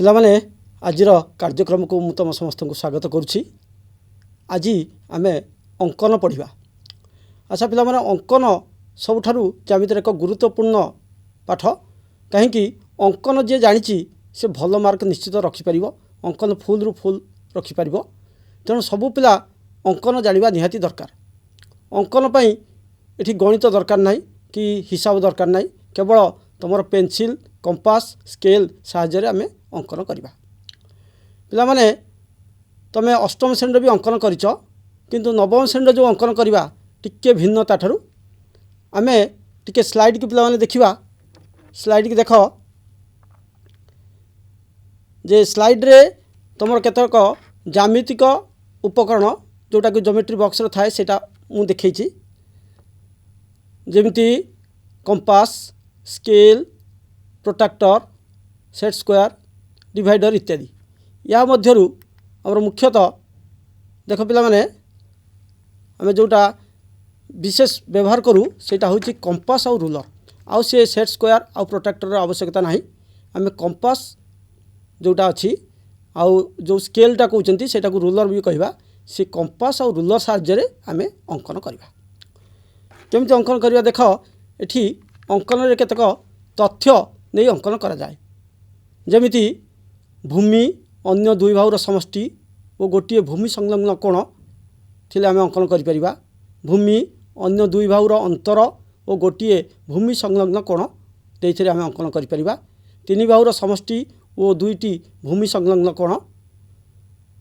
ପିଲାମାନେ ଆଜିର କାର୍ଯ୍ୟକ୍ରମକୁ ମୁଁ ତୁମ ସମସ୍ତଙ୍କୁ ସ୍ୱାଗତ କରୁଛି। ଆଜି ଆମେ ଅଙ୍କନ ପଢ଼ିବା। ଆଚ୍ଛା ପିଲାମାନେ, ଅଙ୍କନ ସବୁଠାରୁ ଜ୍ୟାମିତିର ଏକ ଗୁରୁତ୍ୱପୂର୍ଣ୍ଣ ପାଠ। କାହିଁକି? ଅଙ୍କନ ଯିଏ ଜାଣିଛି ସେ ଭଲ ମାର୍କ ନିଶ୍ଚିତ ରଖିପାରିବ, ଅଙ୍କନ ଫୁଲ୍ରୁ ଫୁଲ୍ ରଖିପାରିବ। ତେଣୁ ସବୁ ପିଲା ଅଙ୍କନ ଜାଣିବା ନିହାତି ଦରକାର। ଅଙ୍କନ ପାଇଁ ଏଠି ଗଣିତ ଦରକାର ନାହିଁ କି ହିସାବ ଦରକାର ନାହିଁ, କେବଳ ତୁମର ପେନସିଲ୍, କମ୍ପାସ୍, ସ୍କେଲ୍ ସାହାଯ୍ୟରେ ଆମେ ଅଙ୍କନ କରିବା। ପିଲାମାନେ, ତୁମେ ଅଷ୍ଟମ ଶ୍ରେଣୀରେ ବି ଅଙ୍କନ କରିଛ, କିନ୍ତୁ ନବମ ଶ୍ରେଣୀରେ ଯେଉଁ ଅଙ୍କନ କରିବା ଟିକେ ଭିନ୍ନ ତାଠାରୁ। ଆମେ ଟିକେ ସ୍ଲାଇଡ଼୍କି ପିଲାମାନେ ଦେଖିବା। ସ୍ଲାଇଡ଼୍କି ଦେଖ ଯେ ସ୍ଲାଇଡ଼୍ରେ ତୁମର କେତେକ ଜ୍ୟାମିତିକ ଉପକରଣ ଯେଉଁଟାକି ଜୋମେଟ୍ରି ବକ୍ସରେ ଥାଏ ସେଇଟା ମୁଁ ଦେଖେଇଛି। ଯେମିତି compass, scale, protractor, set square, divider ଇତ୍ୟାଦି। ଏହା ମଧ୍ୟରୁ ଆମର ମୁଖ୍ୟତଃ ଦେଖ ପିଲାମାନେ, ଆମେ ଯେଉଁଟା ବିଶେଷ ବ୍ୟବହାର କରୁ ସେଇଟା ହେଉଛି କମ୍ପାସ୍ ଆଉ ରୁଲର। ଆଉ ସେ ସେଟ୍ ସ୍କୋୟାର ଆଉ ପ୍ରୋଟ୍ରାକ୍ଟରର ଆବଶ୍ୟକତା ନାହିଁ। ଆମେ କମ୍ପାସ୍ ଯେଉଁଟା ଅଛି ଆଉ ଯେଉଁ ସ୍କେଲ୍ଟା କହୁଛନ୍ତି ସେଇଟାକୁ ରୁଲର ବି କହିବା। ସେ କମ୍ପାସ୍ ଆଉ ରୁଲର ସାହାଯ୍ୟରେ ଆମେ ଅଙ୍କନ କରିବା। କେମିତି ଅଙ୍କନ କରିବା ଦେଖ। ଏଠି ଅଙ୍କନରେ କେତେକ ତଥ୍ୟ ନେଇ ଅଙ୍କନ କରାଯାଏ। ଯେମିତି ଭୂମି ଅନ୍ୟ ଦୁଇ ବାହୁର ସମଷ୍ଟି ଓ ଗୋଟିଏ ଭୂମି ସଂଲଗ୍ନ କୋଣ ଥିଲେ ଆମେ ଅଙ୍କନ କରିପାରିବା। ଭୂମି ଅନ୍ୟ ଦୁଇ ବାହୁର ଅନ୍ତର ଓ ଗୋଟିଏ ଭୂମି ସଂଲଗ୍ନ କୋଣ ଦେଇଥିରେ ଆମେ ଅଙ୍କନ କରିପାରିବା। ତିନି ବାହୁର ସମଷ୍ଟି ଓ ଦୁଇଟି ଭୂମି ସଂଲଗ୍ନ କୋଣ।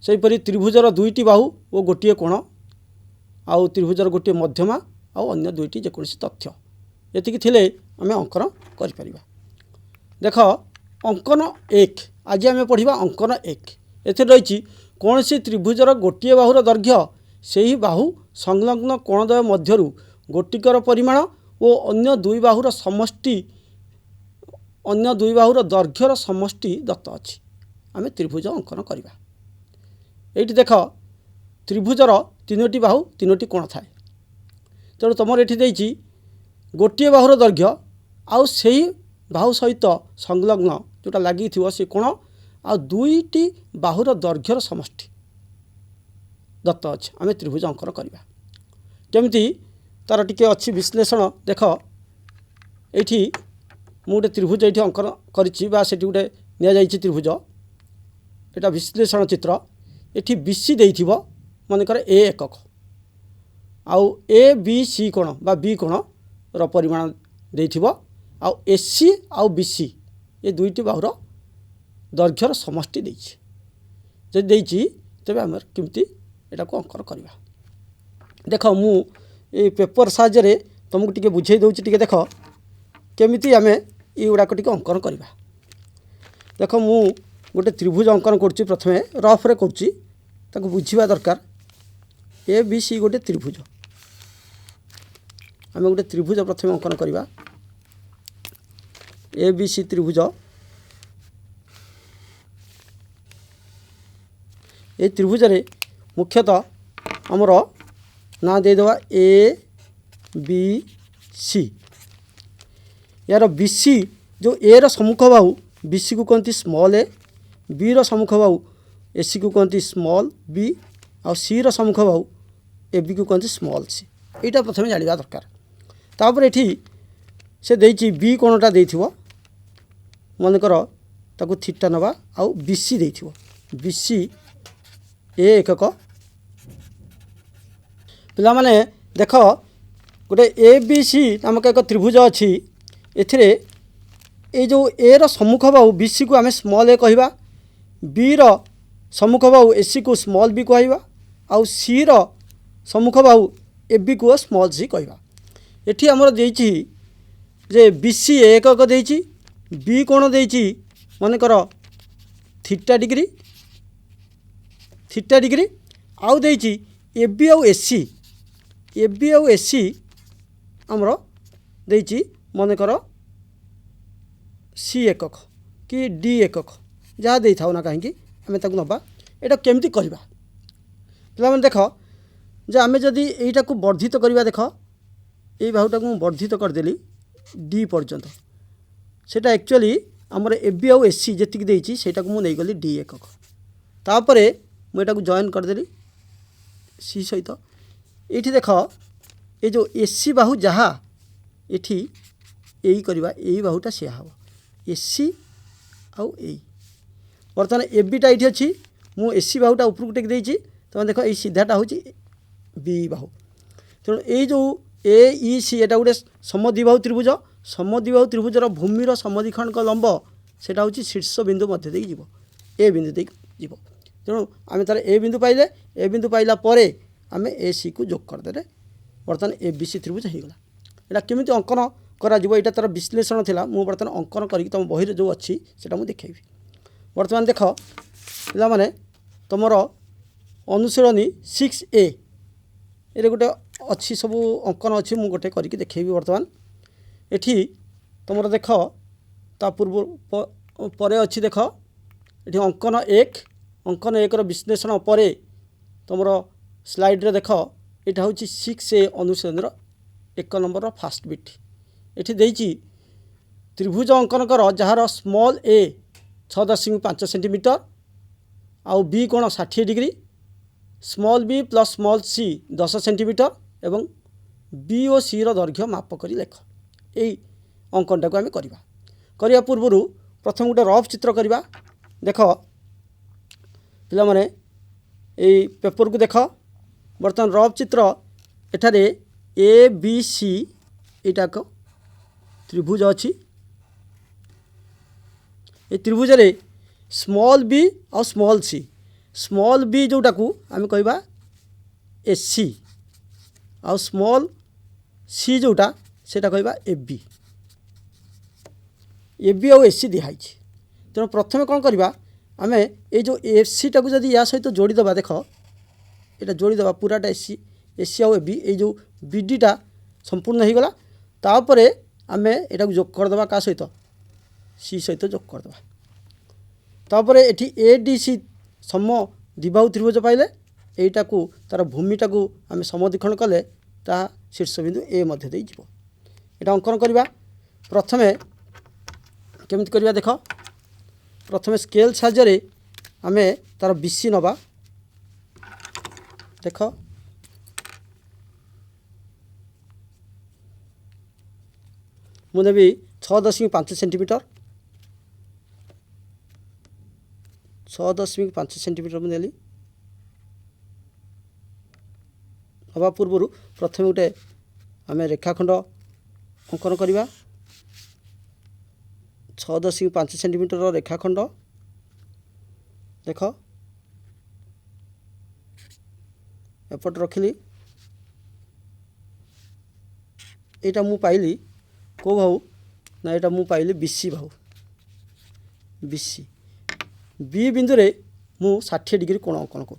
ସେହିପରି ତ୍ରିଭୁଜର ଦୁଇଟି ବାହୁ ଓ ଗୋଟିଏ କୋଣ, ଆଉ ତ୍ରିଭୁଜର ଗୋଟିଏ ମଧ୍ୟମା ଆଉ ଅନ୍ୟ ଦୁଇଟି ଯେକୌଣସି ତଥ୍ୟ, ଏତିକି ଥିଲେ ଆମେ ଅଙ୍କନ କରିପାରିବା। ଦେଖ ଅଙ୍କନ 1। ଆଜି ଆମେ ପଢ଼ିବା ଅଙ୍କନ 1। ଏଥିରେ ରହିଛି କୌଣସି ତ୍ରିଭୁଜର ଗୋଟିଏ ବାହୁର ଦୈର୍ଘ୍ୟ ସେହି ବାହୁ ସଂଲଗ୍ନ କୋଣଦ୍ୱୟ ମଧ୍ୟରୁ ଗୋଟିକର ପରିମାଣ ଓ ଅନ୍ୟ ଦୁଇ ବାହୁର ଦୈର୍ଘ୍ୟର ସମଷ୍ଟି ଦତ୍ତ ଅଛି। ଆମେ ତ୍ରିଭୁଜ ଅଙ୍କନ କରିବା। ଏଇଠି ଦେଖ ତ୍ରିଭୁଜର ତିନୋଟି ବାହୁ ତିନୋଟି କୋଣ ଥାଏ। ତେଣୁ ତୁମର ଏଠି ଦେଇଛି ଗୋଟିଏ ବାହୁର ଦୈର୍ଘ୍ୟ ଆଉ ସେହି ବାହୁ ସହିତ ସଂଲଗ୍ନ ଯେଉଁଟା ଲାଗିଥିବ ସେ କୋଣ ଆଉ ଦୁଇଟି ବାହୁର ଦୈର୍ଘ୍ୟର ସମଷ୍ଟି ଦତ୍ତ ଅଛି। ଆମେ ତ୍ରିଭୁଜ ଅଙ୍କନ କରିବା। କେମିତି ତା'ର ଟିକେ ଅଛି ବିଶ୍ଳେଷଣ। ଦେଖ ଏଇଠି ମୁଁ ଗୋଟେ ତ୍ରିଭୁଜ ଏଇଠି ଅଙ୍କନ କରିଛି ବା ସେଠି ଗୋଟେ ନିଆଯାଇଛି ତ୍ରିଭୁଜ। ଏଇଟା ବିଶ୍ଳେଷଣ ଚିତ୍ର। ଏଠି BC ଦେଇଥିବ, ମନେକର A ଏକକ, ଆଉ ABC କୋଣ ବା B କୋଣର ପରିମାଣ ଦେଇଥିବ, ଆଉ AC ଆଉ BC ଏ ଦୁଇଟି ବାହୁର ଦୈର୍ଘ୍ୟର ସମଷ୍ଟି ଦେଇଛି। ଯଦି ଦେଇଛି ତେବେ ଆମର କେମିତି ଏଟାକୁ ଅଙ୍କନ କରିବା। ଦେଖ ମୁଁ ଏଇ ପେପର ସାହାଯ୍ୟରେ ତୁମକୁ ଟିକେ ବୁଝେଇ ଦେଉଛି। ଟିକେ ଦେଖ କେମିତି ଆମେ ଏଗୁଡ଼ାକ ଟିକେ ଅଙ୍କନ କରିବା। ଦେଖ ମୁଁ ଗୋଟେ ତ୍ରିଭୁଜ ଅଙ୍କନ କରୁଛି। ପ୍ରଥମେ ରଫରେ କରୁଛି, ତାକୁ ବୁଝିବା ଦରକାର। ABC ଗୋଟେ ତ୍ରିଭୁଜ। ଆମେ ଗୋଟେ ତ୍ରିଭୁଜ ପ୍ରଥମେ ଅଙ୍କନ କରିବା। ABC ତ୍ରିଭୁଜ। এই ତ୍ରିଭୁଜରେ ମୁଖ୍ୟତଃ ଆମର ନାଁ ଦେଇଦେବା ABC। ଏହାର BC ଯେଉଁ Aର ସମ୍ମୁଖ ବାହୁ BCକୁ କହନ୍ତି ସ୍ମଲ୍ a, Bର ସମ୍ମୁଖ ବାହୁ ACକୁ କହନ୍ତି ସ୍ମଲ୍ b, ଆଉ Cର ସମ୍ମୁଖ ବାହୁ ABକୁ କହନ୍ତି ସ୍ମଲ୍ c। ଏଇଟା ପ୍ରଥମେ ଜାଣିବା ଦରକାର। ତାପରେ ଏଠି ସେ ଦେଇଛି B କୋଣଟା ଦେଇଥିବ, ମନେକର ତାକୁ ଥିଟା ନେବା, ଆଉ BC ଦେଇଥିବ। BC A ଏକକ। ପିଲାମାନେ ଦେଖ ଗୋଟେ ABC ନାମକ ଏକ ତ୍ରିଭୁଜ ଅଛି। ଏଥିରେ ଏଇ ଯେଉଁ Aର ସମ୍ମୁଖ ବାହୁ BCକୁ ଆମେ ସ୍ମଲ୍ a କହିବା, Bର ସମ୍ମୁଖ ବାହୁ ACକୁ ସ୍ମଲ୍ b କହିବା, ଆଉ Cର ସମ୍ମୁଖ ବାହୁ ABକୁ ସ୍ମଲ୍ c କହିବା। ଏଠି ଆମର ଦେଇଛି ଯେ BC A ଏକକ ଦେଇଛି, B କୋଣ ଦେଇଛି ମନେକର ଥିଟା ଡିଗ୍ରୀ, ଆଉ ଦେଇଛି AB ଆଉ AC ଆମର ଦେଇଛି ମନେକର C ଏକକ କି D ଏକକ, ଯାହା ଦେଇଥାଉ ନା କାହିଁକି ଆମେ ତାକୁ ନେବା। ଏଇଟା କେମିତି କରିବା ପିଲାମାନେ ଦେଖ ଯେ ଆମେ ଯଦି ଏଇଟାକୁ ବର୍ଦ୍ଧିତ କରିବା। ଦେଖ ଏଇ ବାହୁଟାକୁ ମୁଁ ବର୍ଦ୍ଧିତ କରିଦେଲି D ପର୍ଯ୍ୟନ୍ତ। সেটা অ্যাকচুয়ালি आमर ए बी आउ एस सी जी देती से नहीं गली डी एकक तापर मुझे जॉइन करदेली सी सहित ये देख ये जो एस सी बाहु जहाँ ये यही करवा यही बाहुटा सी हम एस सी आउ ए बर्तमान ए बीटा ये अच्छी मुझे एस सी बाहुटा उपरको टेक देती तुम देख ये सीधाटा हूँ बी बाहु तेणु ये जो ए ई सी एटा गोटे समद्विबाहु त्रिभुज समद्विबाहु त्रिभुजर भूमिर समद्विखंड लंब से शीर्ष बिंदु मध्य देकी जीव ए बिंदु देकी जीव तेणु आम तार ए बिंदु पाइले ए बिंदु पाइला परे आम ए सी को जोग करदे बर्तमान ए बी सी त्रिभुज होगला यहाँ केमी अंकन करा यहाँ तार विश्लेषण थिला मु बर्तमान अंकन करी तुम बही जो अच्छी से मुझे देखी बर्तमान देख पिला माने तुमर अनुशीलनी 6A ये गोटे अच्छी सब अंकन अच्छी मुझे गोटे करके देखेबी बर्तमान एठी तुमर देख ता पूर्व पर अच्छी देख ये अंकन एक विश्लेषण पर तुमर स्लाइड रे देख यहाँ हूँ 6A अनुशीलन 1 नंबर फास्ट बिट ये देती त्रिभुज अंकन कर जार स्मॉल ए 6.5 सेंटीमीटर आउ बी कोण 60 degree small b plus small c 10 centimetre एवं बी और सी दैर्घ्य माप कर लेख यही अंकनटा को आम करवा पूर्व प्रथम गोटे रफ चित्र करवा देख पिला माने यही पेपर को देख बर्तमान रफ चित्र एठारे ए बी सी यहाँ एक त्रिभुज अच्छी ये त्रिभुज रे स्मॉल बी और स्मॉल बी जोटा को आम कहवा एस सी आ स्मॉल सी जोटा सेटा कहवा ए बी और एस सी दिखाई तेणु प्रथम कौन करवा आम ये जो एफ सी टाक जदि या सहित जोड़ीदे देख ये जोड़ीदे पूराटा एस सी आउ ए बी ये जो बीडीटा संपूर्ण हो गला तापर आम यहाँ जोग करदे क्या सहित सी सहित जोग करदे तापर ये ए डी सी सम द्विबाहु त्रिभुज पाइले यहीटा को तार भूमिटा को आम समद्विखंड कले ता शीर्ष बिंदु ए मध्य दे जीव यहाँ अंकन करवा प्रथमे केमती करवा देख प्रथमे स्केल साहाय्य आम तार बीसी नवा देख मुझे भी 6.5 सेंटीमीटर 6.5 सेंटीमीटर मुझे हवा पूर्व प्रथम गोटे आम रेखाखंड अंकन करवा 6.5 सेंटीमीटर रेखाखंड देख एपट रखिली यहाँ मु पाइली को बाहु ना यहाँ मु पाइली बीसी बाहु बीसी बी बिंदु रे मु 60 डिग्री कोण अंकन कर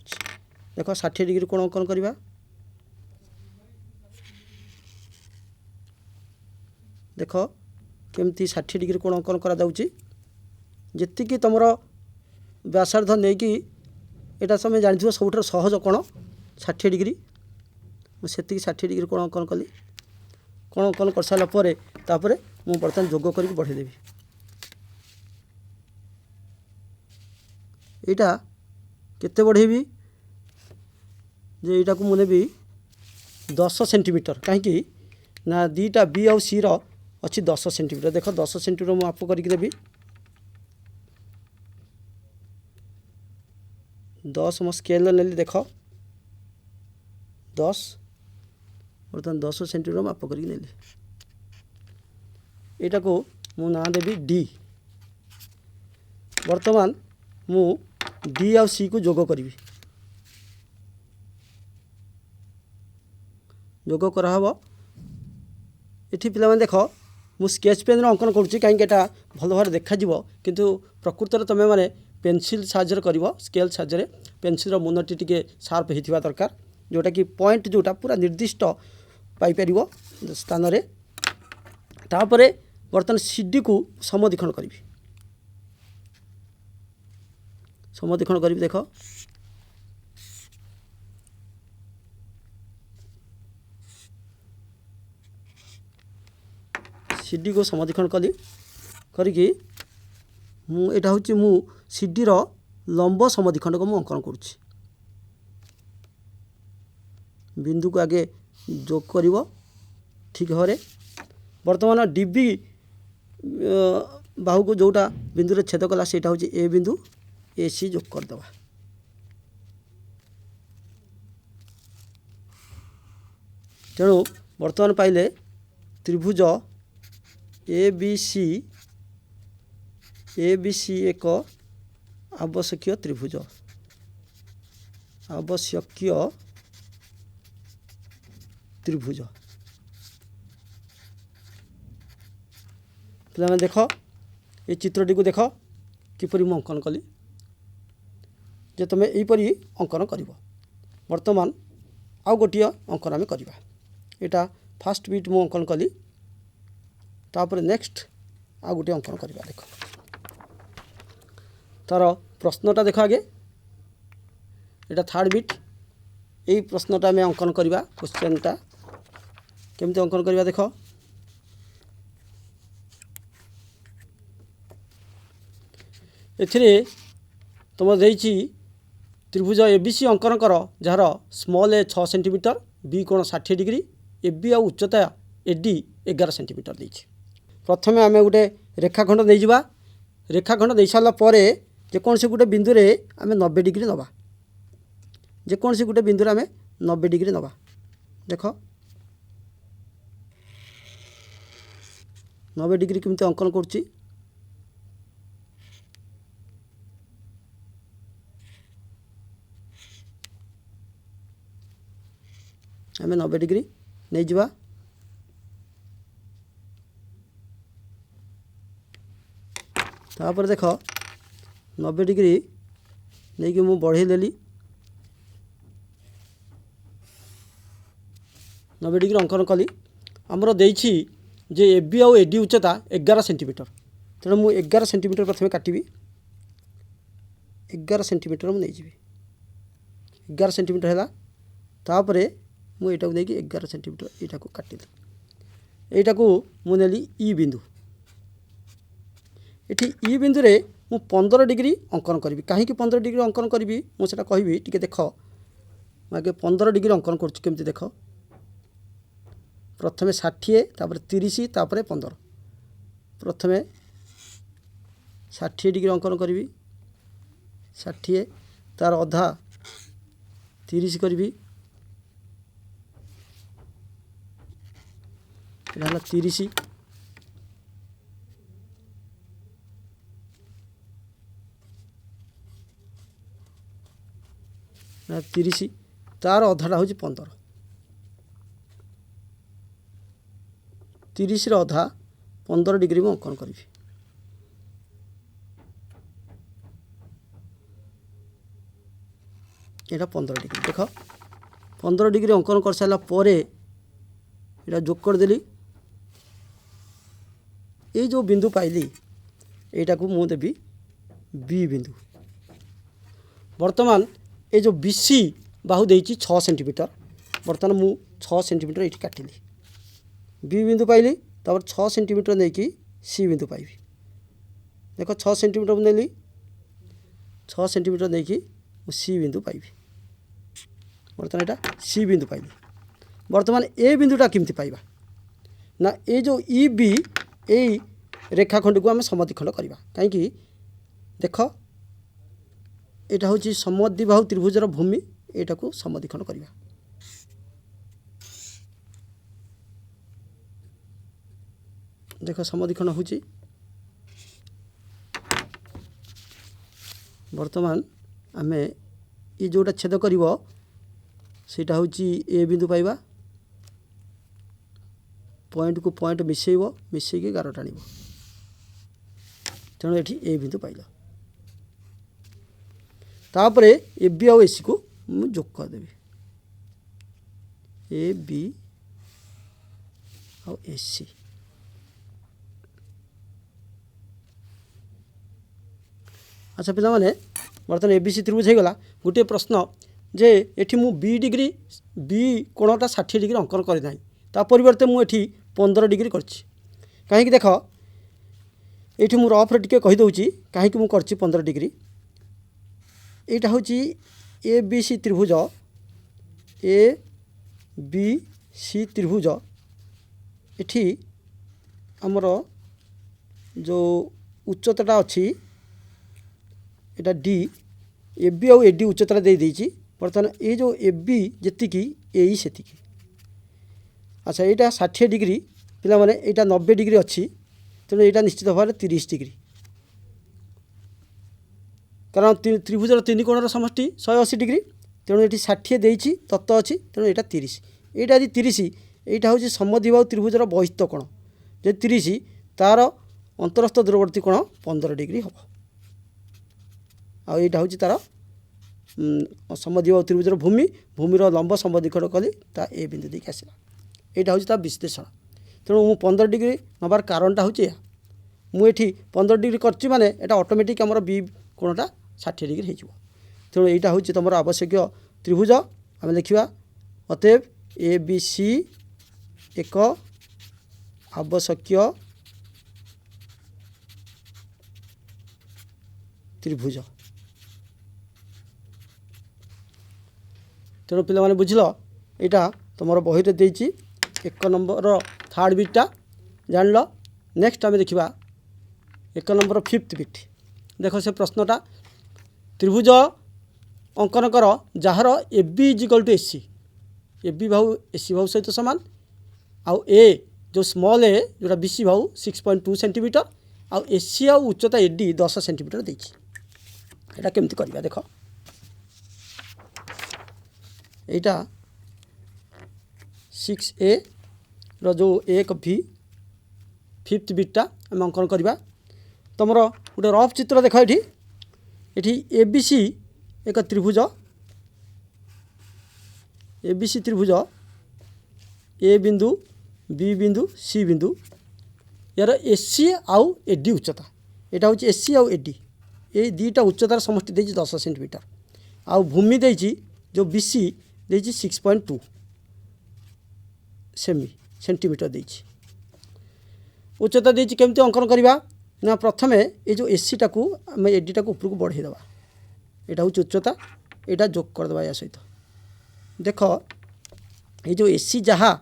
देख 60 डिग्री कोण अंकन करवा देख केमती 60 डिग्री कोण अंकन करा जाउची जेतिकी तुमर व्यासार्ध नहीं कि यहाँ समय जानी सब सहज कोण 60 डिग्री मुझे 60 डिग्री कोण अंकन कली कोण अंकन कर सारा तापर मु बर्तमान जोग करके बढ़ेदेवी यहाँ केते बढ़ेबी जे यहाँ को मुझे भी 10 सेंटीमीटर कहीं ना दीटा बी आउ सी अच्छी 10 सेंटीमीटर देख 10 सेंटीमीटर मुझे आप करके देवी 10 मो स्केल नेली देख 10 बर्तमान 10 सेंटीमीटर माप करके नेली यहाँ को मु ना देवी डी बर्तमान मु डी आउ सी को जोग करी जोग कराव ये पे देख मु स्केच पेन अंकन करुँची कहीं भल भाव देखा किंतु प्रकृत में तुम मैंने पेनसिल साहाय्य कर स्केल साहाय्य पेनसिल मुनटी टी सार्प होता दरकार जोटा कि पॉइंट जोटा पूरा निर्दिष्ट पाइपर स्थान तापर बर्तमान सीडी को समद्विखंड करी समद्विखंड करी देख सीडी को समद्विखंड कली करी एटा होची मु सीडी रो लंब समद्विखंड को मु अंकन करूची। बिंदु को आगे जोग करिवो ठीक भाव बर्तमान डीबी बाहु को जोटा बिंदु रे छेद कला सेटा होची ए बिंदु ए सी जोग कर दबा। तेणु बर्तमान पाइले त्रिभुज ए बी सी एक आवश्यक त्रिभुज पे देख ये चित्रटी को देख किपरि मु अंकन कली जे तुम यहीपरि अंकन कर। बर्तमान आउ गोटे अंकन आम करवा। यहाँ फास्ट बीट मु अंकन कली तापर नेक्स्ट आउ गोटे अंकन करवा। देख तार प्रश्नटा देख आगे यहाँ थर्ड बीट यही प्रश्नटा आम अंकन करवा। क्वेश्चनटा केमती अंकन करवा देख एथिरे तुम देइछि त्रिभुज एबीसी अंकन कर जार स्मॉल ए 6 सेंटीमीटर बी कोण 60 डिग्री एबी आ उच्चता एडी 11 सेंटीमीटर देइछि। प्रथमे आम गोटे रेखाखंड नहीं जावा। रेखाखंड दे सारा पर जेकोसी गोटे बिंदु रे आम 90 डिग्री नवा। जेकोसी गोटे बिंदु रे आम 90 डिग्री नवा। देख 90 डिग्री केमती अंकन करुच्ची। आम 90 डिग्री नहीं जावा। तापर देख 90 डिग्री नहीं कि मु बढ़े देली 90 डिग्री अंकन कली। आमर देइछि जे एबी आउ एडी उच्चता 11 सेंटीमीटर। तेणु मु 11 सेंटीमीटर प्रथमे काटिबी। 11 सेंटीमीटर मु नहीं जीवी। 11 सेंटीमीटर है तापरे मु एटा को देकी 11 सेंटीमीटर एटा को काटिली। एटा को मु नेली ई बिंदु। एठी ई बिंदु रे मु 15 डिग्री अंकन करी। कहीं 15 डिग्री अंकन करी मुझे कहबी टिके देख। आगे 15 डिग्री अंकन कर केमती देख। प्रथमे 60 तापर 30 तापर 15। प्रथमे 60 डिग्री अंकन करी 60 तार अधा 30 करी 30 30 तार अधाटा हूँ 15। 30 अधा 15 डिग्री में अंकन करी। यहाँ 15 डिग्री देख 15 डिग्री अंकन कर सारा पर यहाँ जोग करदेली। ये जो बिंदु पाइली यहाँ को मुझे देवी बी बिंदु। वर्तमान ये जो बीसी बाहु देइछि 6 सेंटीमीटर। बर्तमान मु 6 सेंटीमीटर ये काटिली। बी बिंदु पाइली तापर 6 सेंटीमीटर नहीं कि सी बिंदु पाइबी। देख 6 सेंटीमीटर नेली 6 सेंटीमीटर नहीं कि सी बिंदु पाइबी। बर्तमान यहाँ सी बिंदु पाइली। बर्तमान ए बिंदुटा केमती पाइबा ना ये जो ई बी यही रेखाखंड को आम समद्विखंड करवा। कहीं देख यहाँ हूँ समद्विबाहु त्रिभुजर भूमि यहाँ को समद्विखंड करवा। देख समद्विखंड हूँ वर्तमान आम ये जोटा छेद कर सीटा हूँ ए बिंदु पाइबा। पॉइंट को पॉइंट मिसेक गार टाण। तेणु ये ए बिंदु पाइल। तापर ए बी आउ एसी को मु जोग करदेवी। ए बी आउ एसी अच्छा पिला माने बर्तमान एबीसी त्रिभुज हो गला। गोटे प्रश्न जे एठी मु बी डिग्री बी कोणटा 60 डिग्री अंकन करना ता परिवर्ते मु एठी 15 डिग्री करछि। कहीं देख ये मुझे रफ रे कहीदे कहीं मुझे 15 डिग्री यहाँ हूँ ए बी सी त्रिभुज ए बी सी त्रिभुज एठी आमर जो उच्चताटा अच्छी यहाँ डी ए बी आउ ए डी उच्चता दे देती बर्तमान ये जो ए बी जी ए से अच्छा यहाँ 60 डिग्री पिला माने यहाँ 90 डिग्री अच्छी तेणु यहाँ निश्चित भाव में 30 डिग्री कारण त्रिभुजर 3 कोणर समष्टि 180 डिग्री तेणु ये 60 देती तत्व अच्छी तेणु यहाँ 30 यहाँ यदि 30 यहाँ हूँ समद्विबाहु त्रिभुजर बहिस्थ कोण जो 30 तार अंतरस्थ दूरवर्ती कोण 15 डिग्री हम आईटा हूँ तार समद्विबाहु त्रिभुजर भूमिर लंब समद्विखंड कली ता ए बिंदु देखिए आसला यहाँ हूँ विश्लेषण तेणु मु 15 डिग्री नबार कारणटा हूँ या मुझे 15 डिग्री कर माने यहाँ ऑटोमेटिक आमर बी कोणटा 60 डिग्री हो तेणु यहाँ हूँ तुम आवश्यक त्रिभुज आम लिखा अतएव ए बी सी एक आवश्यक त्रिभुज तेणु पे बुझल यहाँ तुम बही देती 1 नंबर थर्ड बिटा जान लो नेक्स्ट आम देखा 1 नंबर 5th बिट देख से प्रश्नटा त्रिभुज अंकन कर जार A B is equal to A B भाव ए सी भाव सहित सामान आउ ए जो स्मॉल ए जोटा बी सी भाव 6.2 सेंटीमीटर आउ ए सी आउ उच्चता ए डी 10 सेंटीमीटर देती यहाँ केमती करवा देख यहाँ 6A रो एक भी 5th बिटा आम अंकन करवा तुम गोटे रफ चित्र देख ये ए बी सी एक त्रिभुज ए बी सी त्रिभुज ए बिंदु बी बिंदु सी बिंदु यार ए सी आउ ए डी उच्चता यहाँ हूँ ए सी आउ ए डी ये दुईटा उच्चतार समष्टि देती 10 सेंटीमीटर आउ भूमि देती जो बी सी देती 6.2 सेंटीमीटर देती उच्चता देती केमती अंकन करवा ना प्रथमे ये जो एसी टाकू आम एडी टाक ऊपर को बढ़ेदेवा यहाँ हूँ उच्चता यहाँ जोग करदे या सहित देख ये जो एसी जहाँ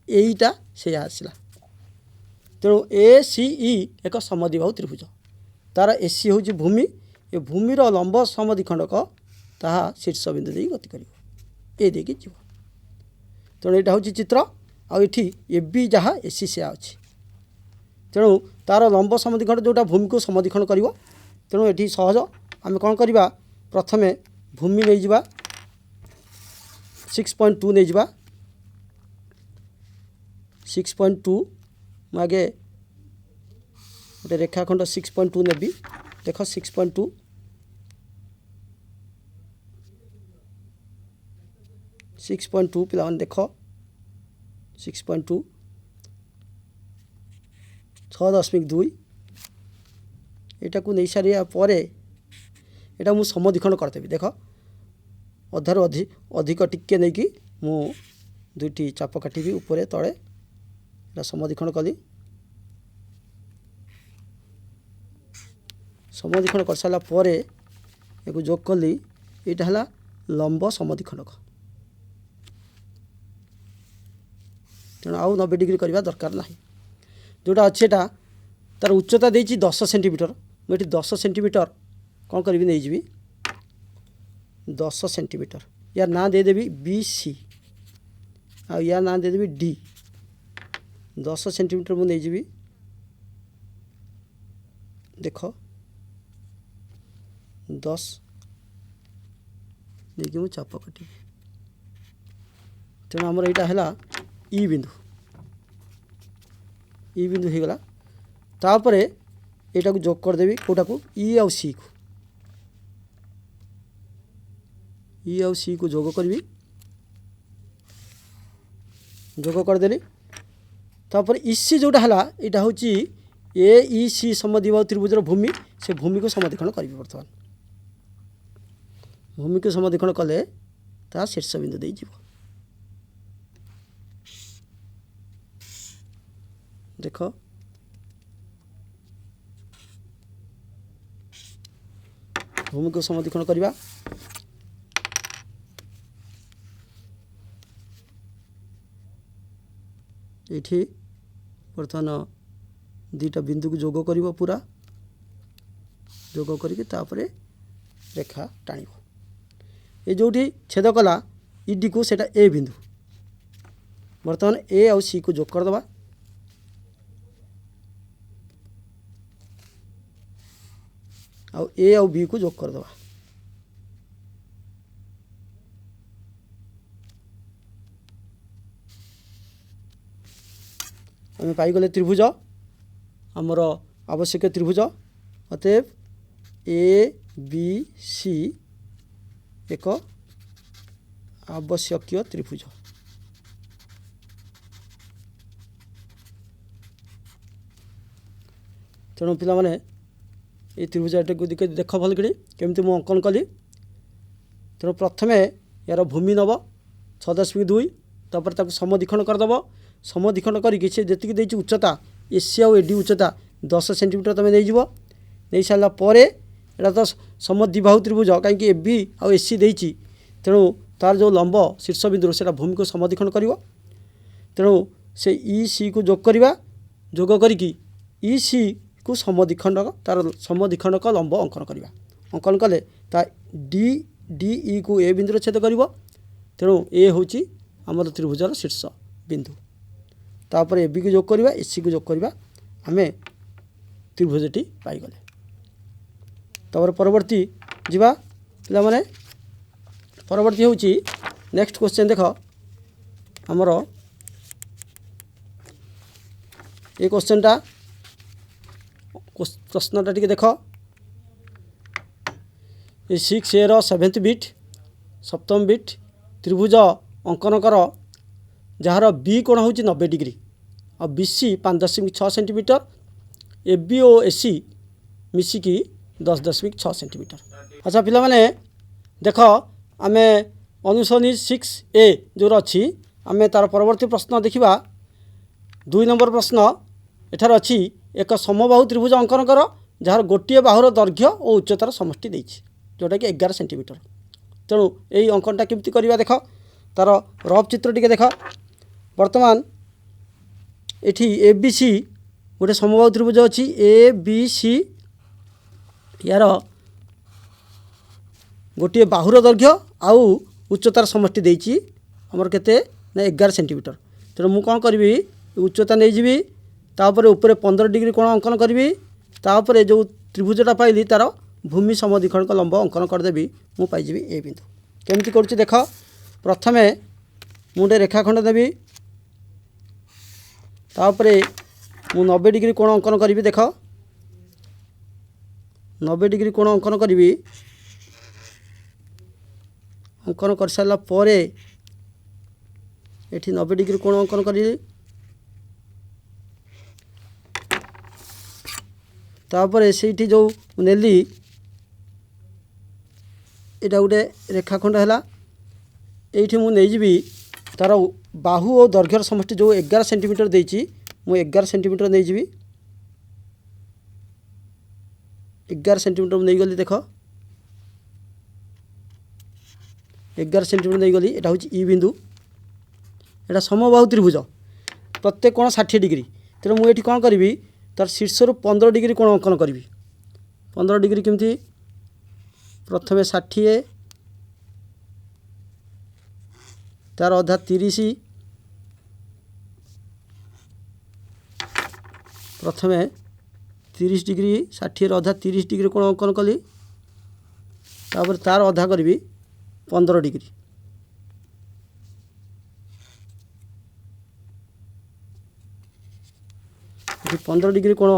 यहीटा से आसला तेणु ए सी ई एक समद्विबाहु त्रिभुज तार एसी हूँ भूमि ये भूमिर लंब समद्विखंडक ताहा शीर्ष बिंदु दे गति कर ये देखिए जीव तेणु यहाँ हूँ चित्र आठी ए बी जहाँ एसी से अच्छी तेणु तार लंब समद्विखंड जोटा भूमि को समद्विखंड कर तेणु ये सहज आम कौन करवा प्रथमे भूमि नहीं जा 6.2 नहीं जा 6.2 आगे गोटे रेखाखंड 6.2 नेबी देख 6.2 6.2 पिला देख 6.2 6.2 यहाँ नहीं सारा पर यहाँ मुझे समद्विखंड करदेवी देख अधार अधिक टिके नहीं कि मु दुईटी चाप काटिबी उपरे तले समद्विखंड कली समद्विखंड कर सारा पर एक जोग कली यहाँ है लंब समद्विखंडक तेणु आउ 90 डिग्री करवा दरकार ना जोटा अच्छे तार उच्चता देती 10 सेंटीमीटर मुझे 10 सेंटीमीटर कौन करी नहीं जी 10 सेंटीमीटर यार ना देदेवी बी सी आ यार ना देदेवी डी 10 सेंटीमीटर मुझे नहीं जी देख 10 देखिए मुझे चाप काटी तेणु आमर यहाँ है ई बिंदु हो गला तापर यहाँ को जोग करदेवी कौटा को ई आउ सी को ई आउ सी को जोग करी जोग करदेली तापर इसी जोटा है यहाँ हूँ ए ई सी समद्विबाहु त्रिभुजर भूमि से भूमि को समद्विखंड करी बर्तमान भूमि को समद्विखंड कले ता शीर्ष बिंदु दे जीव देख भूमि को समद्विखंड करवा। ये बर्तमान दुईटा बिंदु को जोग कर पूरा जोग करके रेखा टाण ये जो छेद कला ईडी को सेटा ए बिंदु बर्तमान ए आउ सी को जोग करदे आउ ए आउ बी को जोग करदे आम पाईगले त्रिभुज आमर आवश्यक त्रिभुज अतएव ए बी सी एक आवश्यक त्रिभुज। तेणु पिला माने ये त्रिभुज देख भल कि केमती मु अंकन कली। तेणु प्रथम यार भूमि नब 6.2 तापर ताको समद्विखंड करदेव। समद्विखंड करके सी जी देती उच्चता एसी आउ एडी उच्चता 10 सेंटीमीटर तुम नहीं सारा पर एटा तो समद्विबाहु त्रिभुज कहीं एबी आउ एसी देती तेणु तार जो लंब शीर्ष बिंदु से भूमि को समद्विखंड कर। तेणु से ई सी को जोग करवा जोग करी ई सी को समद्विखंड तार समद्विखंडक लंब अंकन करवा। अंकन कले ता डी डी ई को ए बिंदु छेद कर। तेणु ए हूँ आमर त्रिभुजर शीर्ष बिंदु तापर ए बी को जोग करवा एसी को जोग करवा आम त्रिभुजटी पाईगले। तापर परवर्ती जीवा पिला माने परवर्ती हूँ नेक्स्ट क्वेश्चन देख आमर ये क्वेश्चनटा प्रश्नटा टी देख ये 6 ए रो 7th बिट सप्तम बिट त्रिभुज अंकन कर जार बी कोण हूँ 90 डिग्री और B C 5.6 centimetre A B और ए सी मिसिकी 10.6 सेंटीमीटर। अच्छा पिला माने देख आम अनुसरणी 6A जो अच्छी आम तार परवर्ती प्रश्न देखा 2 नंबर प्रश्न एठार अच्छी एक समबाहु त्रिभुज अंकन कर जार गोटे बाहुर दैर्घ्य और उच्चतार समष्टि देछि जोटा कि 11 सेंटीमीटर। तेणु यही अंकनटा केमती करवा देख तार रफ चित्र टी देख बर्तमान एठी ए बी सी गोटे समबाहु त्रिभुज अच्छी ए बी सी यार गोटे बाहुर दैर्घ्य आउ उच्चतार समष्टि देछि हमर केते ना 11 सेंटीमीटर। तेणु मु कौन करी उच्चता नहीं जी तापर ऊपर 15 डिग्री कोण अंकन करी तापर जो त्रिभुजटा पाइली तार भूमि समद्विखंड लंब अंकन करदेवी मु पाइबी ए बिंदु। केमती करुच्ची देख प्रथमे मुझे रेखाखंड देवी तापर मु 90 डिग्री कोण अंकन करी देख 90 डिग्री कोण अंकन करी अंकन कर सारा पर एठी 90 डिग्री कोण अंकन करी तापर से जो नेली यहाँ गोटे रेखाखंड है ये मुझे तार बाहु और दैर्घ्यर समष्टि जो 11 सेंटीमीटर देती मु 11 सेंटीमीटर नहीं जी 11 सेंटीमीटर नहीं गली देख 11 सेंटीमीटर नहीं गली यहाँ हूँ ई बिंदु यहाँ समबाहु त्रिभुज प्रत्येक कोण 60 डिग्री। तेणु मुझे कौन करी तार शीर्ष रु 15 डिग्री कोण अंकन करी 15 डिग्री केमती प्रथमे 60 तार अधा 30 प्रथमे 30 डिग्री 60 अधा 30 डिग्री कोण अंकन कली तापर तार अधा करी 15 डिग्री ये 15 डिग्री कोण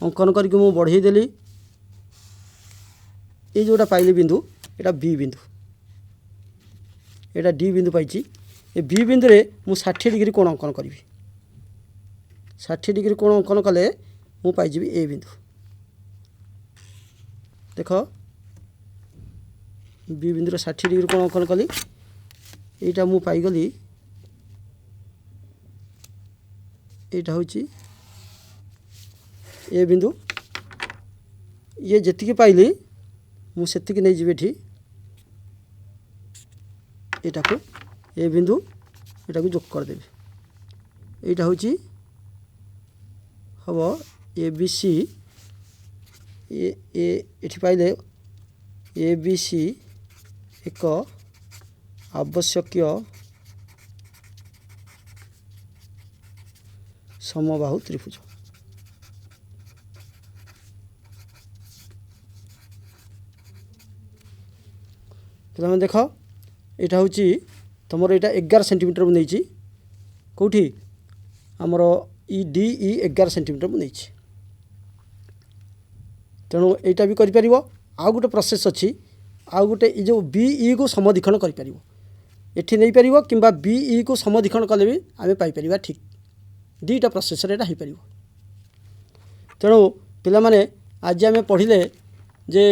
अंकन करके मु बढ़े देली ये जोटा पाइली बिंदु एटा बी बिंदु एटा डी बिंदु पाइछि ए बी बिंदु रे मु 60 डिग्री कोण अंकन करी 60 डिग्री कोण अंकन कले मु पाइजिबी ए बिंदु। देख बी बिंदु रे 60 डिग्री कोण अंकन कली एटा मु पाइगली एटा होछि ए बिंदु ये जेतिकी पाइली मुझे नहीं जी एटा को ए बिंदु एटा को जोग करदेवी यहाँ हूँ हम ए बी सी ये पाइले ए बी सी एक आवश्यकीय समबाहु त्रिभुज। पे देख यहाँ हूँ तुम यहाँ 11 सेंटीमीटर मुझे कौटी आमर ई 11 सेंटीमीटर मुझे तेणु यहाँ भी कर आउ गोटे प्रोसेस अच्छी आउ गोटे जो बीई को समधिखण कर एठी नहीं पार कि बीई को समधिखण कले भी आम पाइपर ठीक दुईटा प्रोसेस यहाँ हो पार। तेणु पे आज आम पढ़ले जे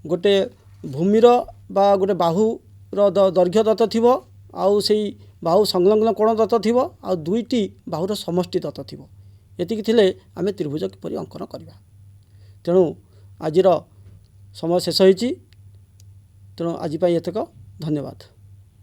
गोटे भूमिर बा गोटे बाहुर दैर्घ्य दत्त थी आउ से बाहु संलग्न कोण दत्त थी आ दुईटी बाहुर समष्टि दत्त थी एतिकी थिले आम त्रिभुज किपरि अंकन करवा। तेणु आजिर समय शेष होईची तेणु आज एतक धन्यवाद।